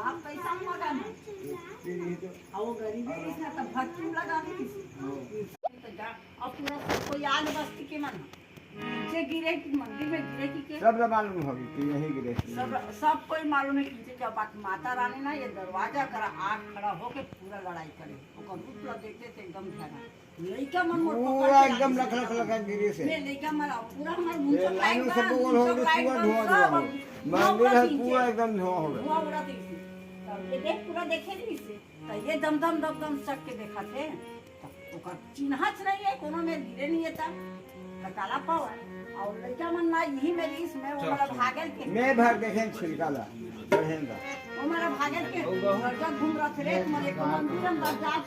आप पैसा मगा ना आओ गरीबी इसने तो भट्टू लगा दी अब पूरा कोई आग बस्ती के मन नीचे गिरे की मंदिर में गिरे की के सब मालूम होगी कि यही गिरे सब कोई मालूम है कि जब माता रानी ना ये दरवाजा करा आग खड़ा होके पूरा लड़ाई करे ओकर रूप देखते थे एकदम ध्यान लइका मन मोर पूरा एकदम लख लख लगा गिरे से मैं लइका मन पूरा हमर मुंह से लाइन सब बोल हो गए पूरा धुआं मंदिर है पूरा एकदम धुआं हो गया धुआं उड़ा देखी तब ये देख पूरा देखे नहीं से तो ये दम दम दम दम चक के देखा थे ओकर चिन्हच नहीं है कोनो में गिरे नहीं है ता काला पाव और लइका मन ना यही मेरी इसमें वो वाला भागल के मैं भाग देखे छिलकाला बढ़ेगा वो मेरा भागल के घर घूम रहा थे रे मरे को मंदिर में जात